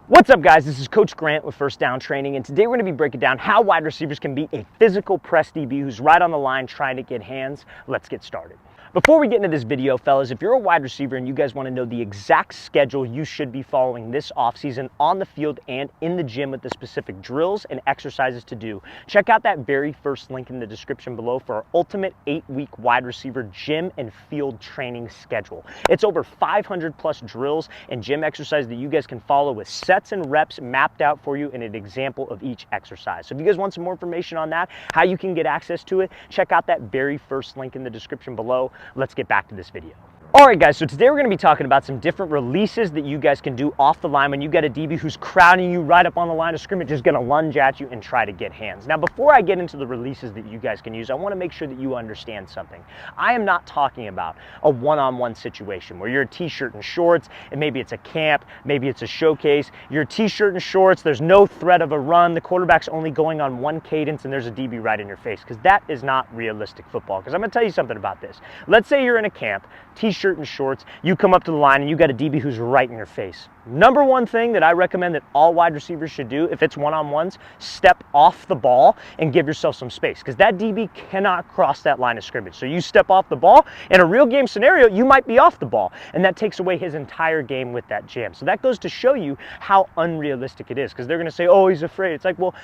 What's up, guys? This is Coach Grant with First Down Training, and today we're going to be breaking down how wide receivers can beat a physical press DB who's right on the line trying to get hands. Let's get started. Before we get into this video, fellas, if you're a wide receiver and you guys want to know the exact schedule you should be following this offseason on the field and in the gym with the specific drills and exercises to do, check out that very first link in the description below for our ultimate 8-week wide receiver gym and field training schedule. It's over 500 plus drills and gym exercises that you guys can follow with sets and reps mapped out for you and an example of each exercise. So if you guys want some more information on that, how you can get access to it, check out that very first link in the description below. Let's get back to this video. All right, guys, so today we're going to be talking about some different releases that you guys can do off the line when you got a DB who's crowding you right up on the line of scrimmage, just going to lunge at you and try to get hands. Now, before I get into the releases that you guys can use, I want to make sure that you understand something. I am not talking about a one-on-one situation where you're a t-shirt and shorts, and maybe it's a camp, maybe it's a showcase. You're a t-shirt and shorts, there's no threat of a run, the quarterback's only going on one cadence, and there's a DB right in your face, because that is not realistic football. Because I'm going to tell you something about this. Let's say you're in a camp, t-shirt and shorts, you come up to the line and you got a DB who's right in your face. Number one thing that I recommend that all wide receivers should do if it's one-on-ones, step off the ball and give yourself some space, because that DB cannot cross that line of scrimmage. So you step off the ball, in a real game scenario, you might be off the ball, and that takes away his entire game with that jam. So that goes to show you how unrealistic it is, because they're going to say, oh, he's afraid. It's like, well,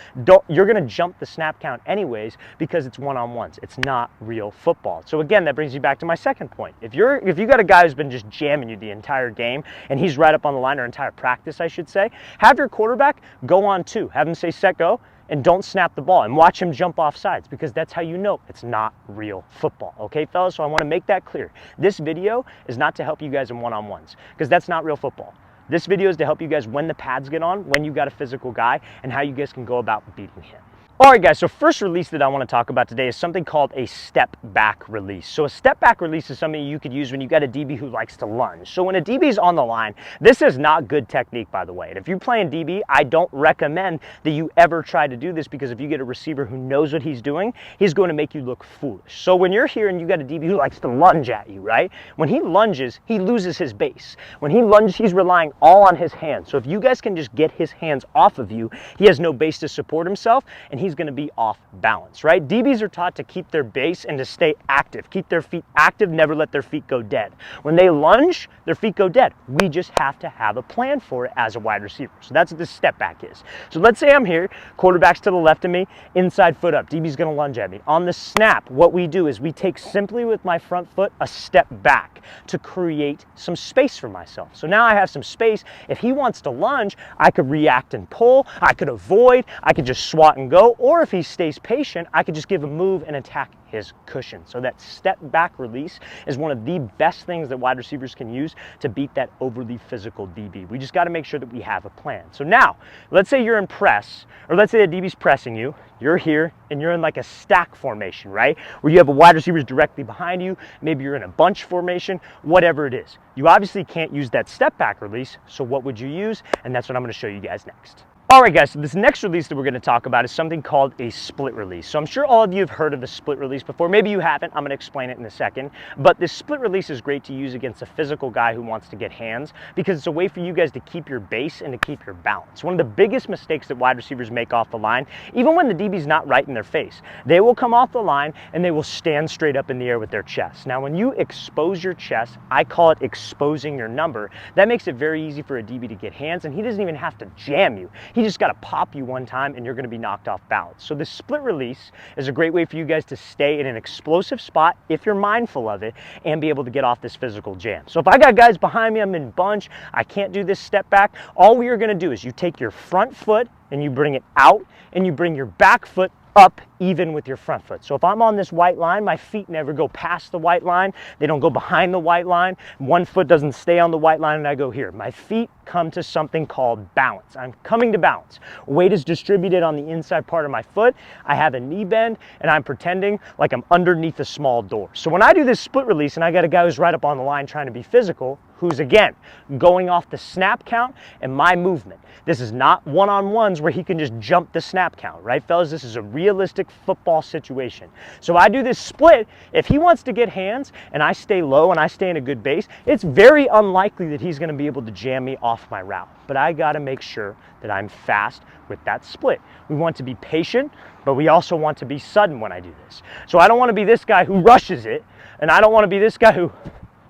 you're going to jump the snap count anyways because it's one-on-ones. It's not real football. So again, that brings you back to my second point. If you got a guy who's been just jamming you the entire game and he's right up on the line, or entire practice, I should say, have your quarterback go on two. Have him say set go and don't snap the ball and watch him jump off sides, because that's how you know it's not real football. Okay, fellas? So I want to make that clear. This video is not to help you guys in one-on-ones, because that's not real football. This video is to help you guys when the pads get on, when you got a physical guy, and how you guys can go about beating him. All right, guys, so first release that I want to talk about today is something called a step back release. So a step back release is something you could use when you got a DB who likes to lunge. So when a DB is on the line, this is not good technique, by the way. And if you're playing DB, I don't recommend that you ever try to do this, because if you get a receiver who knows what he's doing, he's going to make you look foolish. So when you're here and you got a DB who likes to lunge at you, right? When he lunges, he loses his base. When he lunges, he's relying all on his hands. So if you guys can just get his hands off of you, he has no base to support himself, and he's going to be off balance, right? DBs are taught to keep their base and to stay active, keep their feet active, never let their feet go dead. When they lunge, their feet go dead. We just have to have a plan for it as a wide receiver. So that's what this step back is. So let's say I'm here, quarterback's to the left of me, inside foot up, DB's going to lunge at me. On the snap, what we do is we take simply with my front foot a step back to create some space for myself. So now I have some space. If he wants to lunge, I could react and pull, I could avoid, I could just swat and go, or if he stays patient, I could just give a move and attack his cushion. So that step back release is one of the best things that wide receivers can use to beat that overly physical DB. We just got to make sure that we have a plan. So now, let's say you're in press, or let's say the DB's pressing you, you're here, and you're in like a stack formation, right? Where you have a wide receiver directly behind you, maybe you're in a bunch formation, whatever it is. You obviously can't use that step back release, so what would you use? And that's what I'm going to show you guys next. All right, guys, so this next release that we're going to talk about is something called a split release. So I'm sure all of you have heard of the split release before. Maybe you haven't. I'm going to explain it in a second. But this split release is great to use against a physical guy who wants to get hands, because it's a way for you guys to keep your base and to keep your balance. One of the biggest mistakes that wide receivers make off the line, even when the DB's not right in their face, they will come off the line and they will stand straight up in the air with their chest. Now, when you expose your chest, I call it exposing your number. That makes it very easy for a DB to get hands, and he doesn't even have to jam you. He just got to pop you one time and you're going to be knocked off balance. So this split release is a great way for you guys to stay in an explosive spot if you're mindful of it and be able to get off this physical jam. So if I got guys behind me, I'm in bunch, I can't do this step back, all we are going to do is you take your front foot and you bring it out, and you bring your back foot up even with your front foot. So if I'm on this white line, my feet never go past the white line. They don't go behind the white line. One foot doesn't stay on the white line and I go here. My feet come to something called balance. I'm coming to balance. Weight is distributed on the inside part of my foot. I have a knee bend and I'm pretending like I'm underneath a small door. So when I do this split release and I got a guy who's right up on the line trying to be physical, who's, again, going off the snap count and my movement. This is not one-on-ones where he can just jump the snap count, right, fellas? This is a realistic football situation. So I do this split. If he wants to get hands and I stay low and I stay in a good base, it's very unlikely that he's going to be able to jam me off my route. But I got to make sure that I'm fast with that split. We want to be patient, but we also want to be sudden when I do this. So I don't want to be this guy who rushes it, and I don't want to be this guy who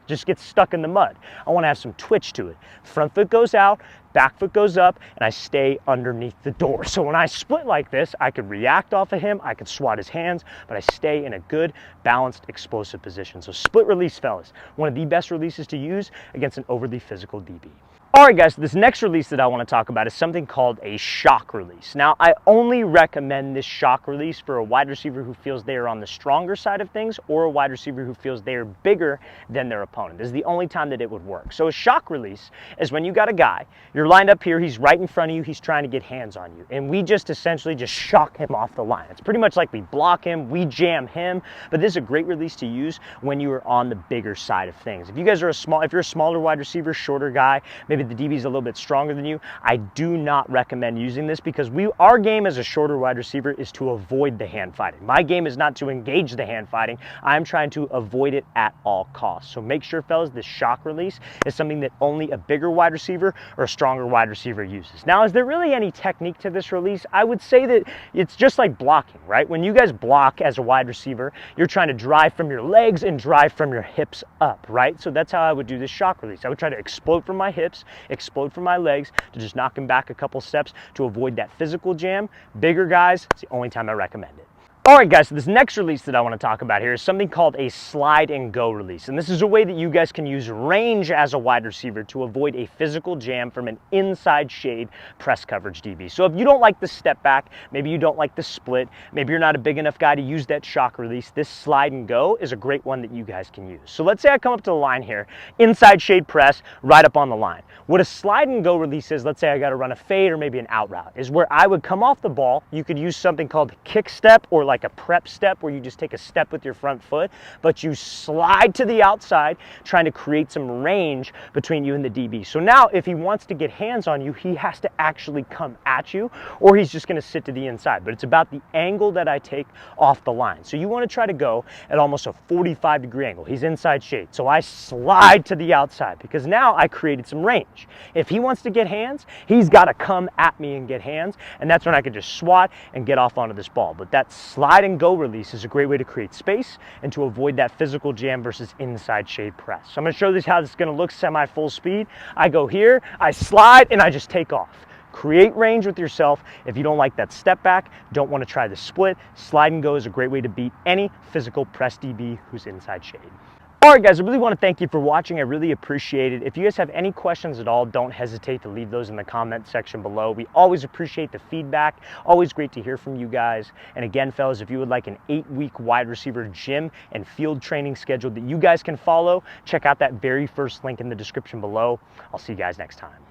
just gets stuck in the mud. I want to have some twitch to it. Front foot goes out, back foot goes up, and I stay underneath the door. So when I split like this, I could react off of him, I could swat his hands, but I stay in a good, balanced, explosive position. So split release, fellas, one of the best releases to use against an overly physical DB. All right, guys, so this next release that I want to talk about is something called a shock release. Now, I only recommend this shock release for a wide receiver who feels they are on the stronger side of things or a wide receiver who feels they are bigger than their opponent. This is the only time that it would work. So a shock release is when you got a guy, you're lined up here, he's right in front of you, he's trying to get hands on you, and we just essentially just shock him off the line. It's pretty much like we block him, we jam him, but this is a great release to use when you are on the bigger side of things. If you guys are if you're a smaller wide receiver, shorter guy, maybe the DB is a little bit stronger than you, I do not recommend using this because our game as a shorter wide receiver is to avoid the hand fighting. My game is not to engage the hand fighting. I'm trying to avoid it at all costs. So make sure, fellas, this shock release is something that only a bigger wide receiver or a stronger wide receiver uses. Now, is there really any technique to this release? I would say that it's just like blocking, right? When you guys block as a wide receiver, you're trying to drive from your legs and drive from your hips up, right? So that's how I would do this shock release. I would try to explode from my hips, explode from my legs to just knock him back a couple steps to avoid that physical jam. Bigger guys, it's the only time I recommend it. All right, guys, so this next release that I want to talk about here is something called a slide and go release. And this is a way that you guys can use range as a wide receiver to avoid a physical jam from an inside shade press coverage DB. So if you don't like the step back, maybe you don't like the split, maybe you're not a big enough guy to use that shock release, this slide and go is a great one that you guys can use. So let's say I come up to the line here, inside shade press, right up on the line. What a slide and go release is, let's say I got to run a fade or maybe an out route, is where I would come off the ball. You could use something called kick step or like a prep step where you just take a step with your front foot, but you slide to the outside, trying to create some range between you and the DB. So now if he wants to get hands on you, he has to actually come at you, or he's just going to sit to the inside. But it's about the angle that I take off the line. So you want to try to go at almost a 45-degree angle. He's inside shade. So I slide to the outside because now I created some range. If he wants to get hands, he's got to come at me and get hands, and that's when I can just swat and get off onto this ball. But that slide and go release is a great way to create space and to avoid that physical jam versus inside shade press. So I'm going to show you how this is going to look semi full speed. I go here, I slide, and I just take off. Create range with yourself. If you don't like that step back, don't want to try the split, slide and go is a great way to beat any physical press DB who's inside shade. All right, guys, I really want to thank you for watching. I really appreciate it. If you guys have any questions at all, don't hesitate to leave those in the comment section below. We always appreciate the feedback. Always great to hear from you guys. And again, fellas, if you would like an 8-week wide receiver gym and field training schedule that you guys can follow, check out that very first link in the description below. I'll see you guys next time.